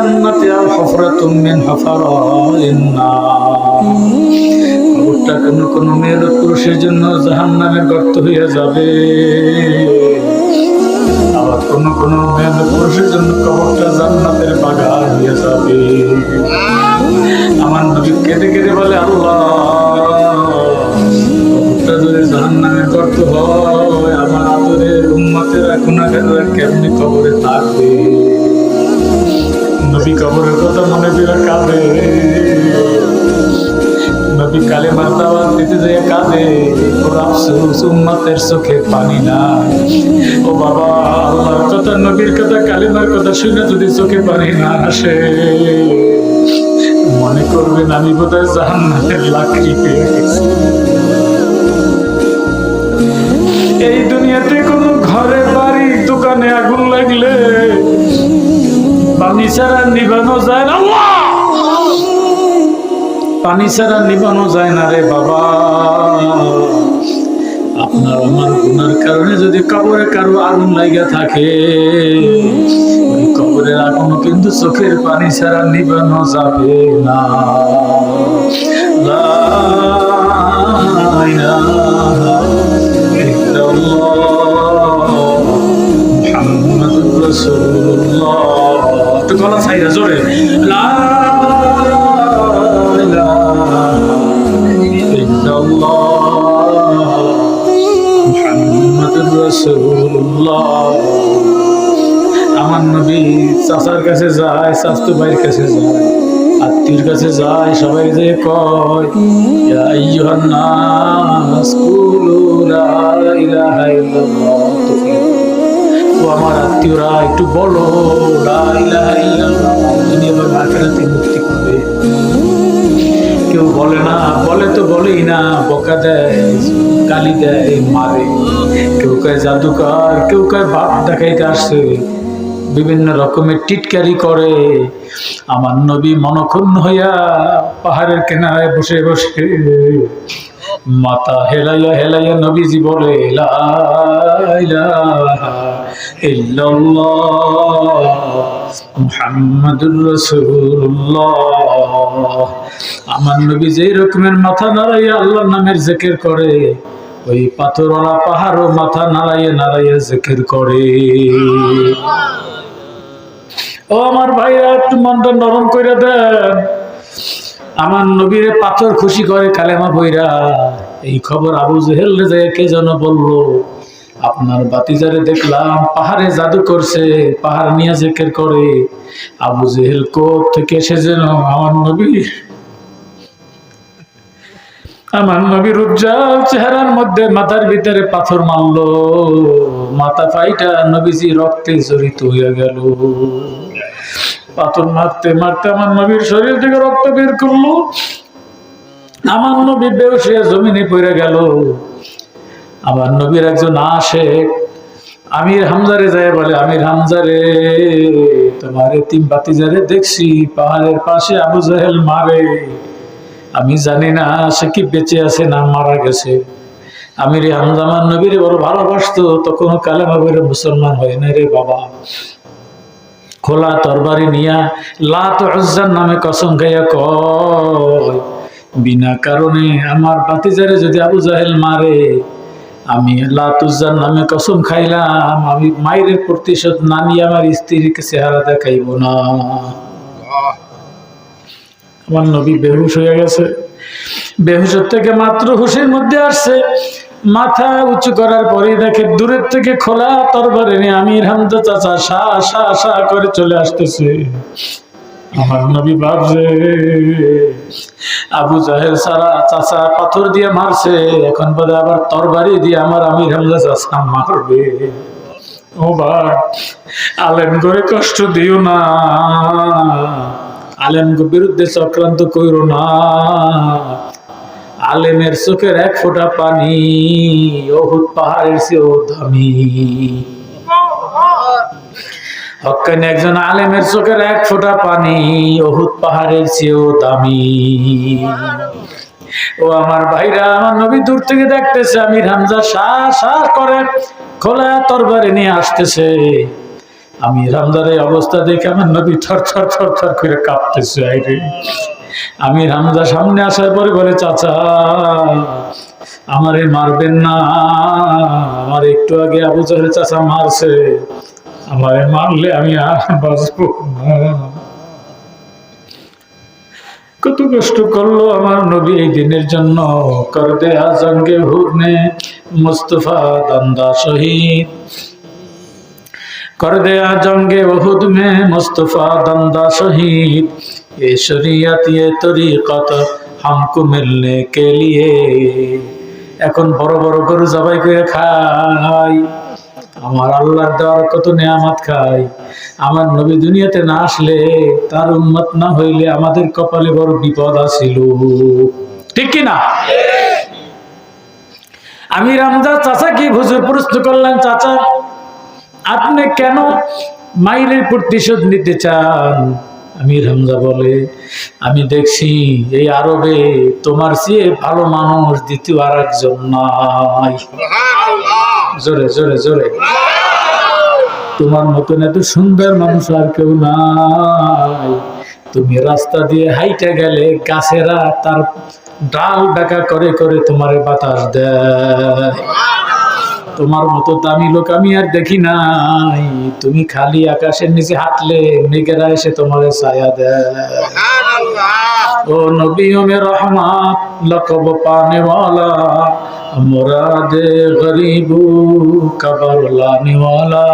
জান্নাতি আও হুফরাতুম মিন হুফারাইন নার। কবরটা কোন মেয়ে পুরুষের জন্য জাহান্নামের গর্ত হয়ে যাবে, আবার কোন মেয়ে পুরুষের জন্য কবরটা জান্নাতের বাগান হয়ে যাবে। আমার নবী কেঁদে কেঁদে বলে, আল্লাহ, কবরটা যদি জাহান্নামের গর্ত হয়, আমার আদরের উম্মতেরা গুনাহগাররা কেমনে কবরে থাকবে? নবী কবরের কথা মনে করে কাঁদে, নবী কালেমার দাওয়াত দিতে যেয়ে কাঁদে, ওর আফসোস উম্মতের চোখে পানি নাই। ও বাবা, আল্লাহর কথা, নবীর কথা, কালেমার কথা শুনে যদি চোখে পানি না আসে, মনে করবেন আমি বোধহয় জাহান্নামের লাকড়ি পেয়ে গেছি। এই দুনিয়াতে কোন ঘরে, বাড়ি, দোকানে আগুন লাগলে পানি ছাড়া নিভানো যায় না, পানি ছাড়া নিভানো যায় না রে বাবা। আপনার আমার গুনার কারণে যদি কবরে কারো আগুন লাগা থাকে, ওই কবরের আগুন কিন্তু চোখের পানি ছাড়া নিভানো যাবে না। লা ইলাহা ইল্লাল্লাহ মুহাম্মাদুর রাসূলুল্লাহ। একটু গলা ছাইরা জোরে, লা ইলাহা ইল্লাল্লাহ মুহাম্মাদুর রাসূলুল্লাহ। আমার নবী চাচার কাছে যায়, চাচতো ভাইয়ের কাছে যায়, আত্মীয়র কাছে যায়, সবাই যে কয়, ইয়া আইয়ুহান নাস কুলু লা ইলাহা ইল্লাল্লাহ। ও আমার আত্মীয়রা, একটু বলো লা ইলাহা ইল্লাল্লাহ, দুনিয়া এবং আখিরাতে মুক্তি পাবে। কেউ বলে না, বলে তো বলেই না, বকা দেয়, গালি দেয়, মারে। কেউ কয় জাদুকর, কেউ কয় বাপ দেখাইতে আসছে, বিভিন্ন রকমের টিটকারি করে। আমার নবী মনক্ষুণ্ণ হইয়া পাহাড়ের কিনারায় বসে বসে মাথা হেলাইয়া হেলাইয়া নবীজি বলে, লা ইলাহা ইল্লাল্লাহ মুহাম্মাদুর রাসূলুল্লাহ। আমার নবী যেই রকমের মাথা নাড়াইয়া আল্লাহর নামের জিকির করে, ওই পাথরওয়ালা পাহাড়ও মাথা নাড়াইয়া নাড়াইয়া জিকির করে। ও আমার ভাইরা, একটু মনটা নরম করে দেন। আমার নবীর পাথর খুশি করে কালেমা বইরা। এই খবর আবু জেহেল রে কে যেন বললো, আপনার বাতিজারে দেখলাম পাহাড়ে জাদু করছে, পাহাড় নিয়ে জিকির করে। আবু জেহেল কোথ থেকে এসে যেন আমার নবীর উজ্জ্বল চেহারার মধ্যে মাথার ভিতরে পাথর মারলো, মাথা ফাইটা নবীজি রক্তে জড়িত হয়ে গেল। পাথর মারতে মারতে আমার নবীর শরীর থেকে রক্ত বের করলো। আমার নবী বেহুশ হয়ে জমিনে পড়ে গেল। আমার নবীর একজন আশেক আমির হামজারে যায় বলে, আমির হামজারে, তোমার এতিম ভাতিজারে দেখছি পাহাড়ের পাশে আবু জেহেল মারে, আমি জানি না সে কি বেঁচে আছে না মারা গেছে। আমির হামজা আমার নবীরে বড় ভালোবাসতো, তখন কালেমা পড়ে মুসলমান হয় না রে বাবা। খোলা তরবারি নিয়া লাত উজ্জার নামে কসম খাইয়া কয়, বিনা কারণে আমার ভাতিজারে যদি আবু জাহেল মারে, আমি লাত উজ্জার নামে কসম খাইলাম, আমি মায়ের প্রতিশোধ না নিয়ে আমার স্ত্রীকে চেহারা দেখাইব না। আমার নবী বেহুশ হয়ে গেছে। বেহুশের থেকে মাত্র হুশের মধ্যে আসছে। মাথা উঁচু করার পরে দেখে দূরের থেকে খোলা তরবারি নিয়ে আমির হামজা চাচা সা সা সা করে চলে আসতেছে। আমার নবী ভাবছে, আবু জাহেল সারা চাচা পাথর দিয়ে মারছে, এখন বোধহয় আবার তরবারি দিয়ে আমার আমির হামজা চাচা মারবে। ও ভাই, আলেম করে কষ্ট দিও না, আলেম বিরুদ্ধে চক্রান্ত কইরো না। আলেমের চোখের এক ফোঁটা পানি উহুদ পাহাড়ের চেয়েও দামি। হক্কানি একজন আলেমের চোখের এক ফোঁটা পানি উহুদ পাহাড়ের চেয়েও দামি। ও আমার ভাইরা, আমার নবী দূর থেকে দেখতেছে আমির হামজা শ্বাস শ্বাস করে খোলা তরবারি নিয়ে আসতেছে। আমি হামজার এই অবস্থা দেখে আমার নবী থর থর থর থর করে কাঁপতেছে। আইরে আমি হামজা সামনে আসার পরে বলে, চাচা আমারে মারবেন না, আমার একটু আগে আবু জাহেল চাচা মারছে, আমারে মারলে আমি আর বাঁচবো না। কত কষ্ট করলো আমার নবী এই দিনের জন্য। কর দে আজঙ্গে হুরনে মুস্তফা দন্দা শহীদ, कर दे जंगे उहुद में मुस्तफा दंदा शहीद, ये शरीयत ये तरीक़त हमको मिलने के लिए। এখন বড় বড় গরু জবাই করে খাই, আমার আল্লাহর দেওয়ার কত নেয়ামত খাই। আমার নবী দুনিয়াতে না আসলে, তার উম্মত না হইলে আমাদের কপালে বড় বিপদ আসিল। ঠিক কি না? আমি রামদাস চাচা কি হুজুর প্রশ্ন করলেন, চাচা আপনি কেন মাইলের প্রতিশোধ নিতে চান? আমির হামজা বলে, আমি দেখছি এই আরবে তোমার চেয়ে ভালো মানুষ দ্বিতীয় আর একজন নাই। জোরে জোরে জোরে, তোমার মতন এত সুন্দর মানুষ আর কেউ নাই। তুমি রাস্তা দিয়ে হাইটা গেলে গাছেরা তার ডাল ডাকা করে করে তোমার বাতাস দেয়। তোমার মতো দামি লোক আমি আর দেখি নাই। তুমি খালি আকাশের নিচে হাঁটলে মেঘেরা এসে তোমার ছায়া দেয়। ও নবী মে রহমত লকব পানে ওয়ালা, মুরাদে গরিবু কবর লানে ওয়ালা।